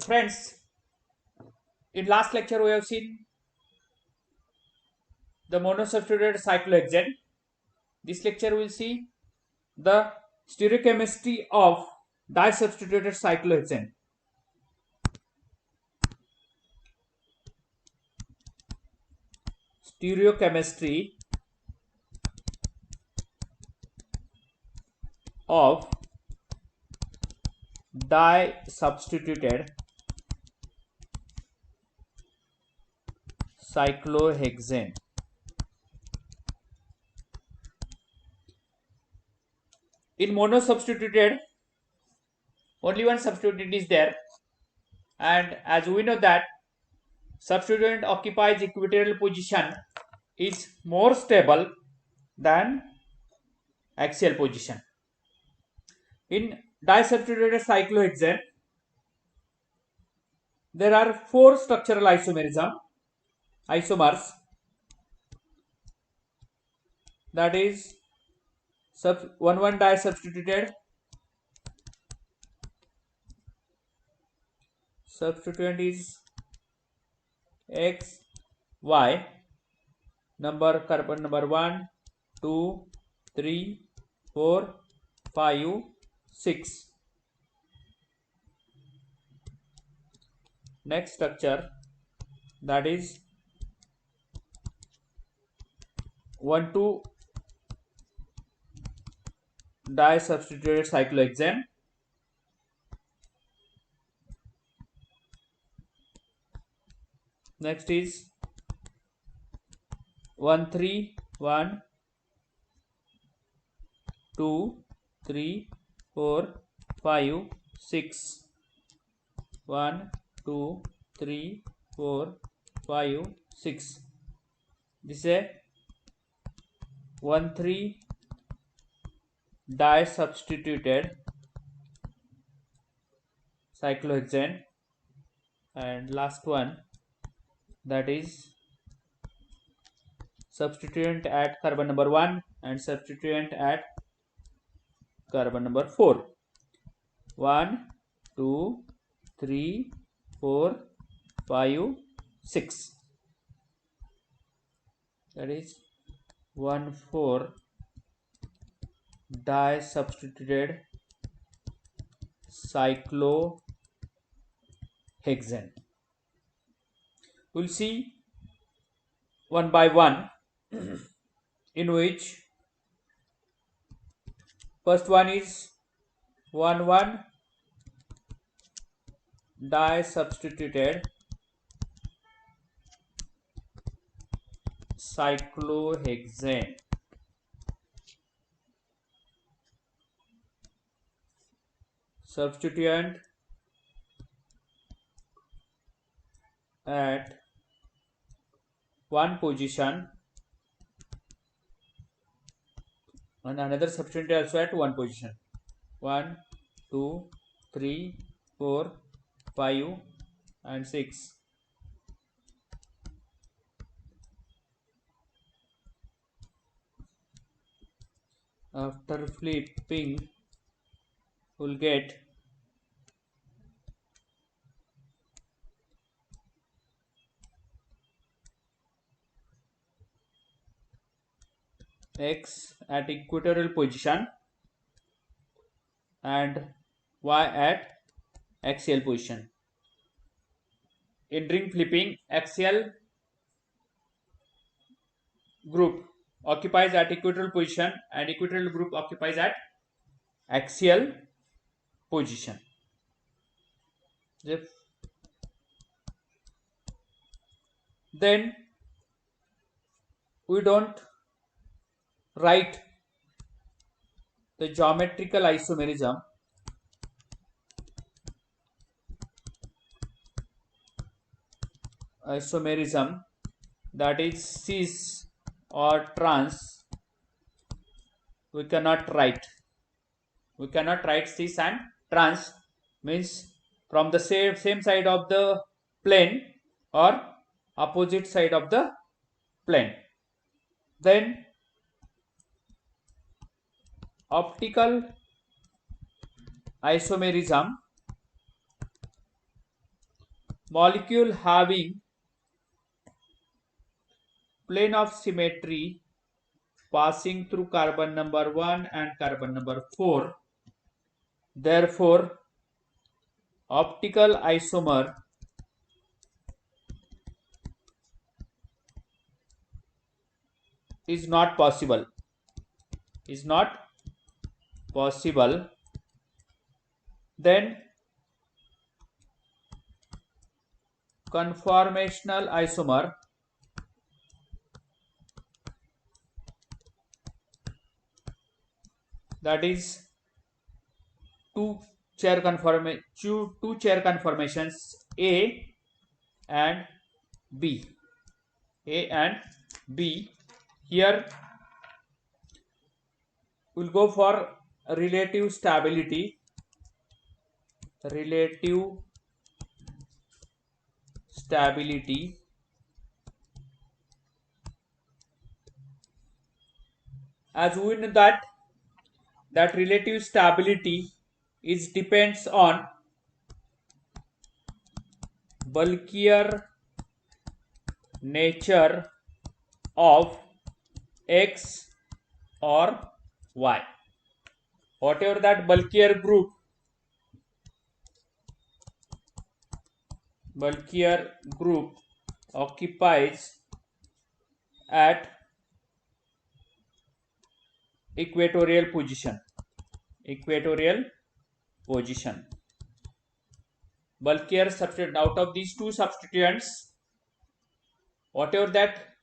Friends, in last lecture we have seen the monosubstituted cyclohexane. This lecture will see the stereochemistry of disubstituted cyclohexane. Stereochemistry of disubstituted cyclohexane. In monosubstituted, only one substituent is there, and as we know that substituent occupies equatorial position is more stable than axial position. In disubstituted cyclohexane, there are four structural isomers, that is 1,1 disubstituted, substituent is X, Y, carbon number 1, 2, 3, 4, 5, 6. Next structure, that is 1,2 disubstituted cyclohexane. Next is 1,3, 1, 2, 3, 4, 5, 6. 1, 2, 3, 4, 5, 6. This is a 1,3 disubstituted cyclohexane. And last one, that is substituent at carbon number 1 and substituent at carbon number 4. 1, 2, 3, 4, 5, 6. That is 1,4 disubstituted cyclohexane. We'll see one by one, in which first one is 1,1 disubstituted cyclohexane. Substituent at one position and another substituent also at one position. 1, 2, 3, 4, 5 and 6. After flipping, we'll get X at equatorial position and Y at axial position. In ring flipping, axial group occupies at equatorial position and equatorial group occupies at axial position. Then we don't write the geometrical isomerism that is cis or trans. We cannot write cis and trans, means from the same side of the plane or opposite side of the plane. Then optical isomerism molecule having plane of symmetry passing through carbon number 1 and carbon number 4. Therefore, optical isomer is not possible. Then conformational isomer that is two chair conformations A and B. Here we'll go for relative stability. As we know that relative stability depends on bulkier nature of X or Y. Whatever that bulkier group occupies at equatorial position. Bulkier substituent out of these two substituents, whatever that,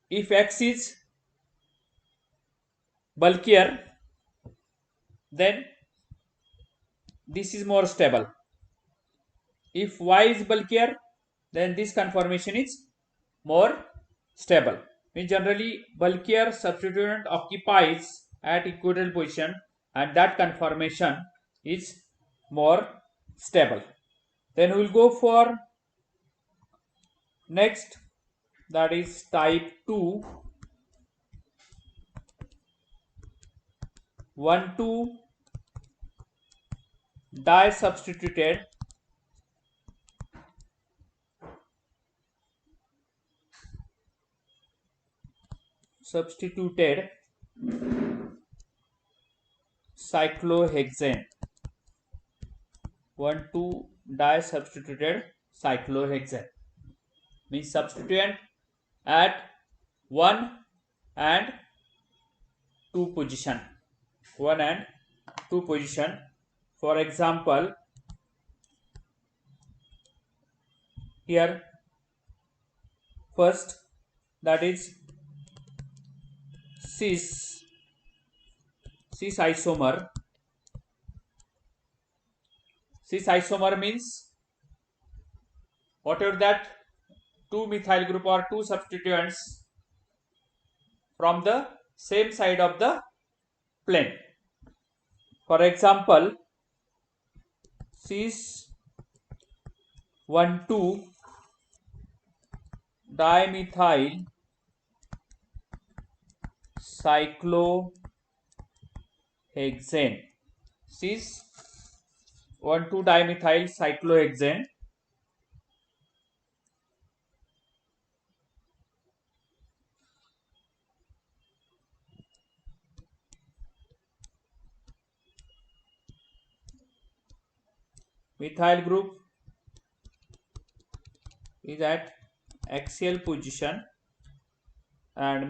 if X is bulkier, then this is more stable. If Y is bulkier, then this conformation is more stable. Means generally bulkier substituent occupies at equatorial position and that conformation is more stable. Then we will go for next, that is type 2, 1,2 disubstituted cyclohexane. 1,2 disubstituted cyclohexane means substituent at 1 and 2 position. For example, here first, that is cis isomer. Cis isomer means whatever that two methyl group or two substituents from the same side of the plane. For example, cis 1,2 dimethyl cyclohexane. Cis 1,2 dimethyl cyclohexane methyl group is at axial position and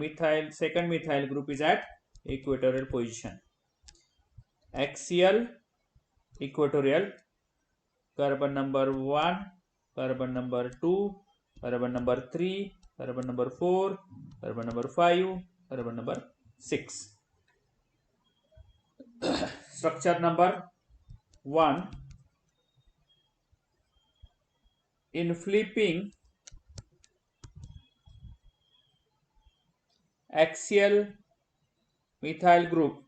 second methyl group is at equatorial position. Axial, equatorial, carbon number 1, carbon number 2, carbon number 3, carbon number 4, carbon number 5, carbon number 6. Structure number 1. In flipping axial methyl group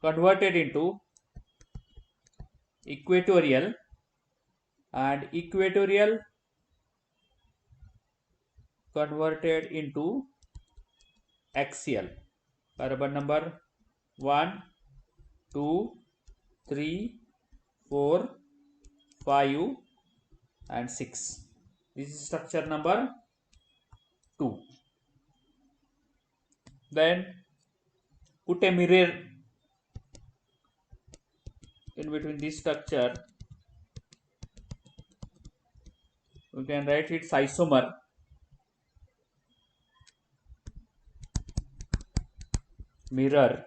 converted into equatorial and equatorial converted into axial. Carbon number 1, 2, 3, 4, 5 and 6. This is structure number 2. Then put a mirror in between this structure. We can write its isomer. Mirror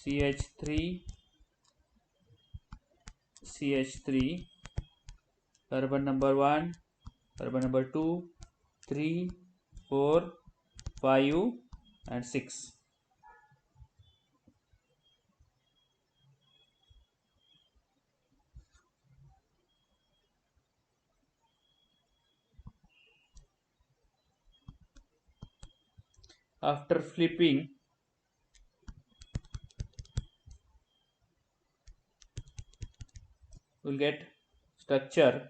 CH3, CH3, carbon number 1, carbon number 2, 3, 4, 5 and 6. After flipping, we'll get structure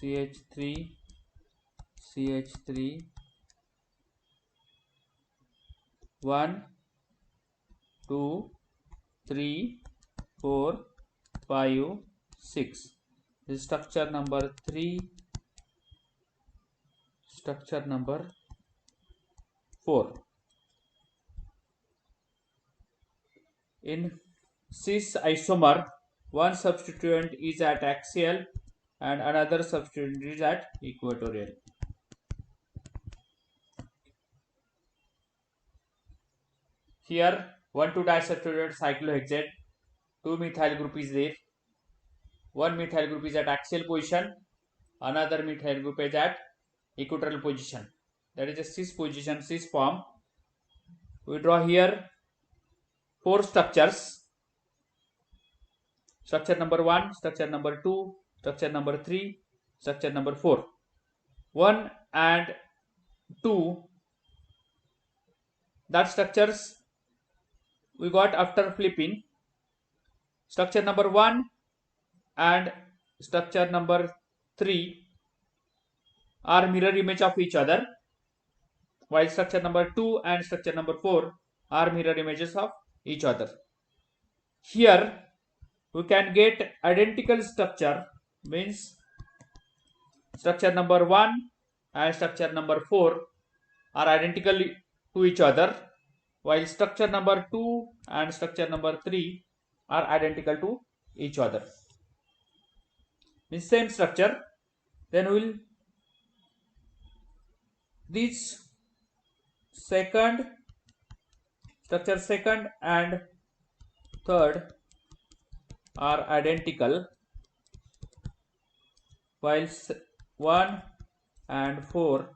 CH3, CH3, 1, 2, 3, 4, 5, 6. This is structure number 3, structure number 4. In cis isomer, one substituent is at axial and another substituent is at equatorial. Here 1,2-disubstituted cyclohexane, 2-methyl group is there. One methyl group is at axial position, another methyl group is at equatorial position. That is a cis position, cis form. We draw here 4 structures. Structure number 1, structure number 2, structure number 3, structure number 4. 1 and 2, that structures we got after flipping. Structure number 1 and structure number 3 are mirror image of each other, while structure number 2 and structure number 4 are mirror images of each other. Here we can get identical structure, means structure number 1 and structure number 4 are identical to each other, while structure number 2 and structure number 3 are identical to each other. Means same structure. Then we will these structure second and third are identical, while 1 and 4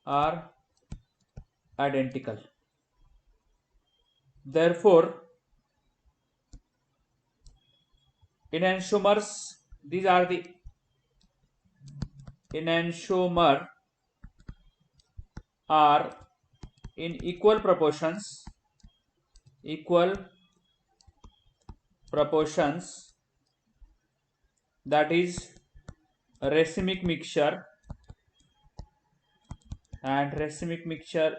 are identical. Therefore, enantiomers, these are the enantiomer are in equal proportions, that is racemic mixture, and racemic mixture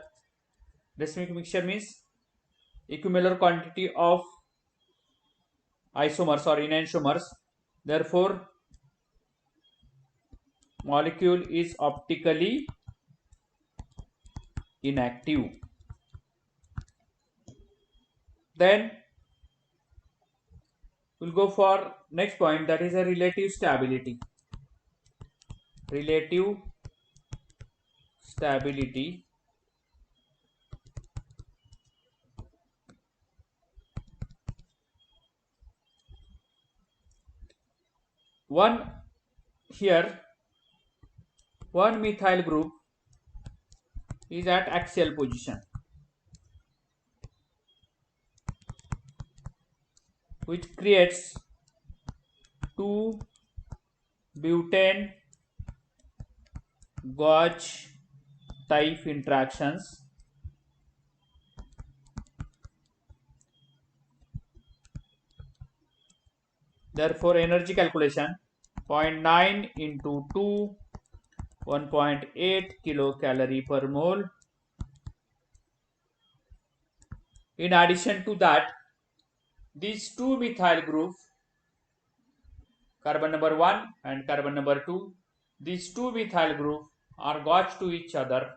means equimolar quantity of isomers or enantiomers. Therefore, molecule is optically inactive. Then we'll go for next point, that is a relative stability. Relative stability. One methyl group is at axial position. which creates two butane gauge type interactions. Therefore, energy calculation 0.9 into 2, 1.8 kilocalorie per mole. In addition to that, these two methyl groups, carbon number 1 and carbon number 2, these two methyl groups are gauged to each other.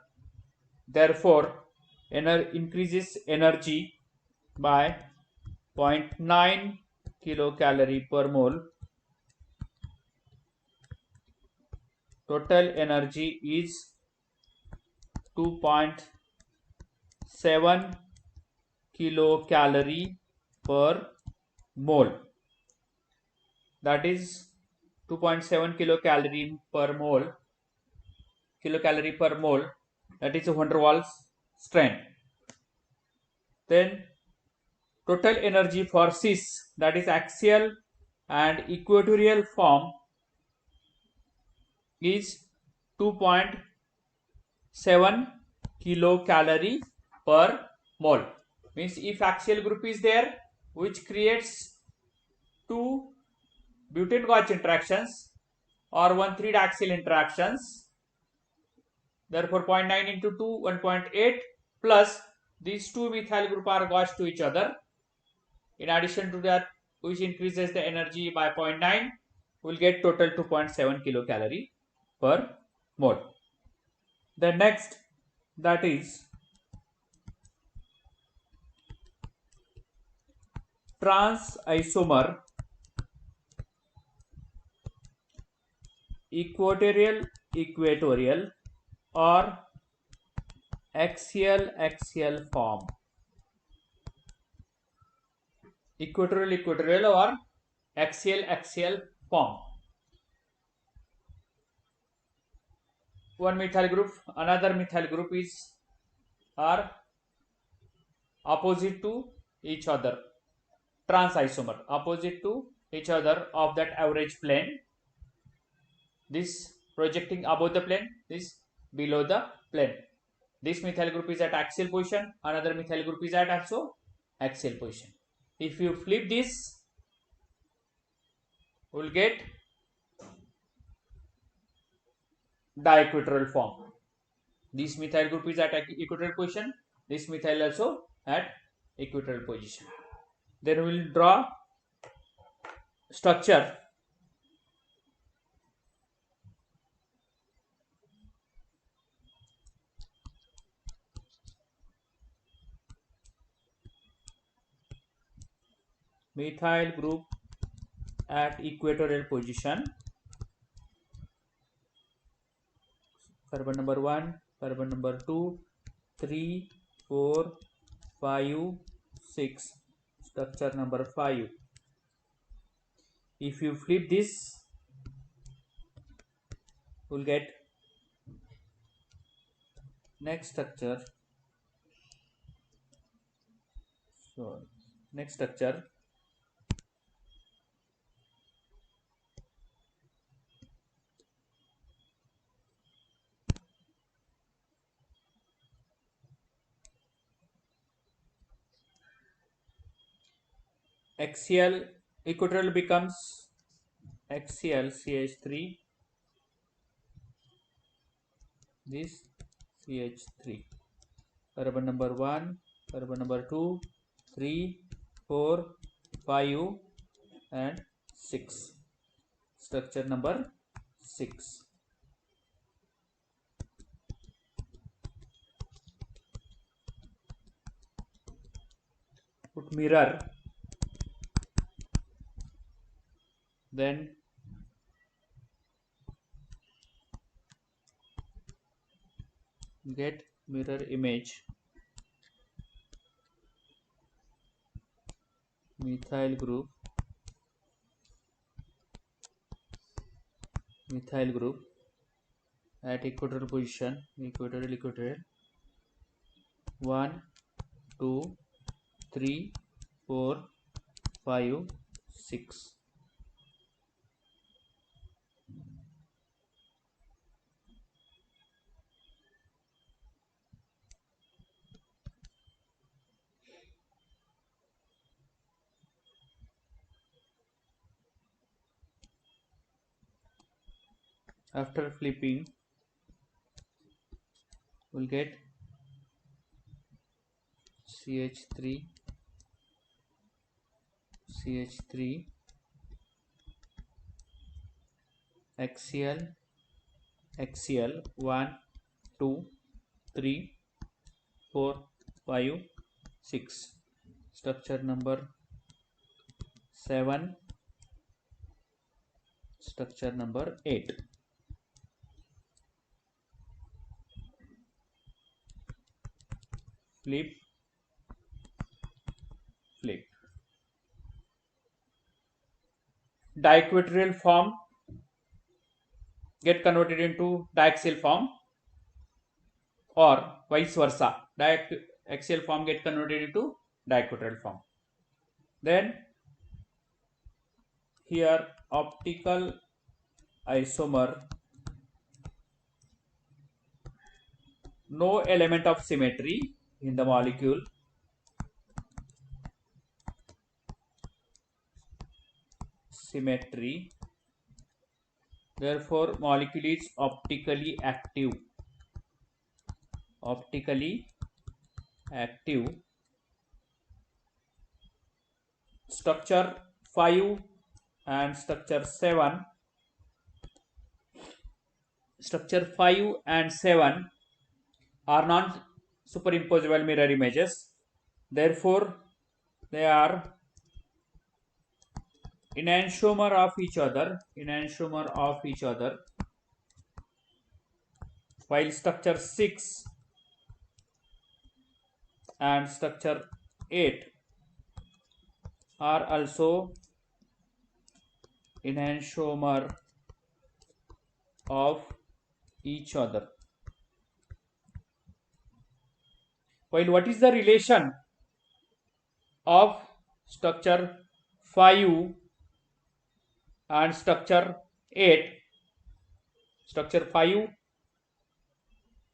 Therefore, increases energy by 0.9 kilocalorie per mole. Total energy is 2.7 kilocalorie per mole. That is 2.7 kilocalorie per mole. That is a van der Waals strength. Then total energy for cis, that is axial and equatorial form, is 2.7 kilocalorie per mole. Means if axial group is there, which creates two butane gauge interactions or 1,3 axial interactions, therefore 0.9 into 2, 1.8, plus these two methyl group are gauged to each other. In addition to that, which increases the energy by 0.9, we'll get total 2.7 kilocalorie per mole. The next, that is trans isomer equatorial or axial form. Equatorial or axial form. One methyl group, another methyl group are opposite to each other. Trans isomer, opposite to each other of that average plane. This projecting above the plane, this below the plane. This methyl group is at axial position, another methyl group is at also axial position. If you flip this, we will get diequatorial form. This methyl group is at equatorial position, this methyl also at equatorial position. Then we will draw structure. Methyl group at equatorial position. Carbon number 1, carbon number 2, 3, 4, 5, 6. Structure number 5. If you flip this, you will get next structure. So next structure. Axial equatorial becomes axial CH3, this CH3, carbon number 1, carbon number 2, 3, 4, 5 and 6. Structure number 6. Put mirror, then get mirror image. Methyl group at equatorial position, equatorial 1, 2, 3, 4, 5 6. After flipping, we'll get CH3 CH3 axial axial 1 2 3 4 5 6. Structure number 7, structure number 8. Flip flip. Diequatorial form get converted into diaxial form, or vice versa. Axial form get converted into diequatorial form. Then here optical isomer, no element of symmetry in the molecule. Symmetry. Therefore, molecule is optically active. Optically active. Structure 5 and structure 7. Structure 5 and 7 are non-superimposable mirror images. Therefore, they are enantiomer of each other. Enantiomer of each other. While structure 6 and structure 8 are also enantiomer of each other. While what is the relation of structure 5 and structure 8? Structure 5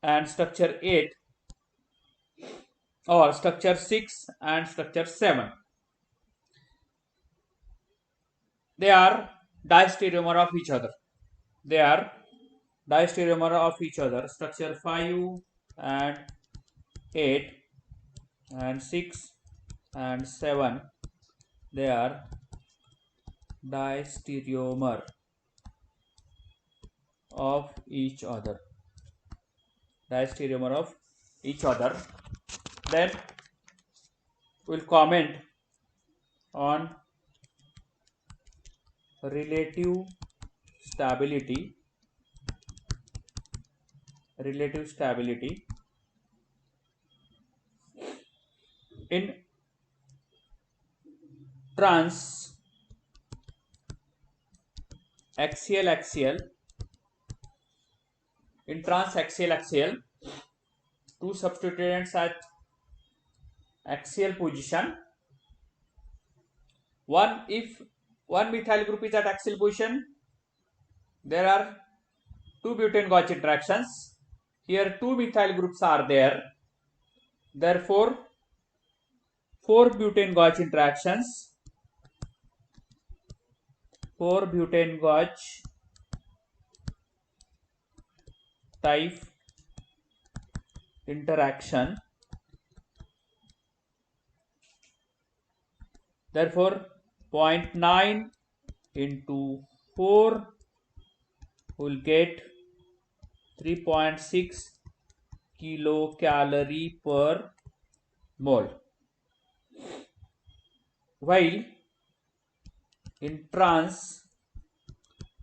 and structure 8, or structure 6 and structure 7, they are diastereomer of each other. They are diastereomer of each other. Structure 5 and 8 and 6 and 7, they are diastereomer of each other. Diastereomer of each other. Then we'll comment on relative stability. Relative stability in trans axial in transaxial two substituents at axial position. If one methyl group is at axial position, there are two butane-Gauge interactions. Here two methyl groups are there. Therefore, four butane-Gauge interactions. Four butane-Gauge type interaction. Therefore, 0.9 into 4 will get 3.6 kilocalorie per mole. While in trans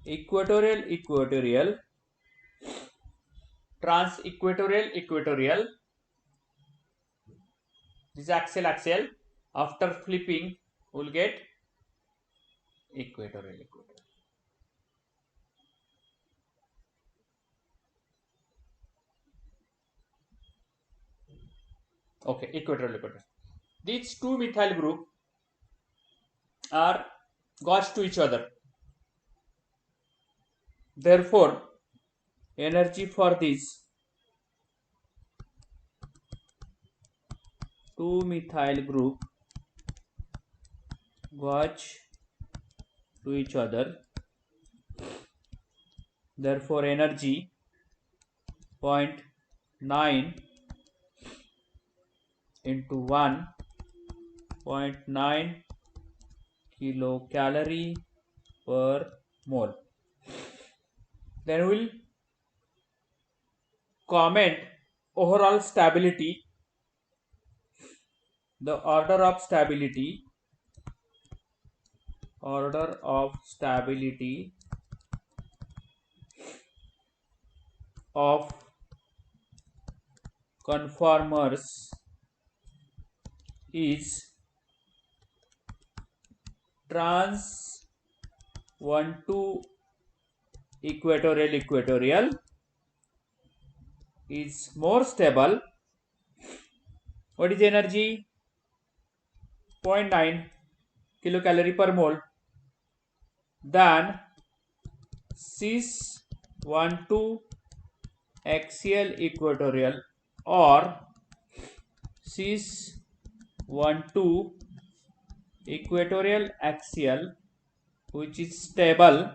equatorial, this axial, after flipping we'll get equatorial. Okay, equatorial. These two methyl group are gauge to each other. Therefore, energy for these 2-methyl group gauge to each other. Therefore, energy 0.9 into 1.9 kilocalorie per mole. Then we'll comment overall stability. The order of stability of conformers is trans 1 to equatorial is more stable. What is the energy? 0.9 kilocalorie per mole than cis 1 to axial equatorial or cis 1 to equatorial axial, which is stable,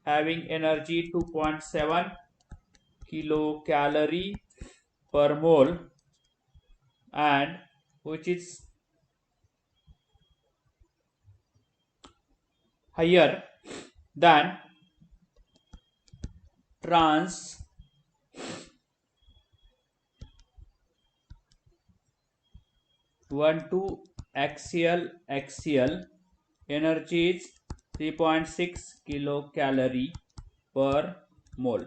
having energy 2.7 kilocalorie per mole and which is higher than trans 1 to axial energy is 3.6 kilocalorie per mole.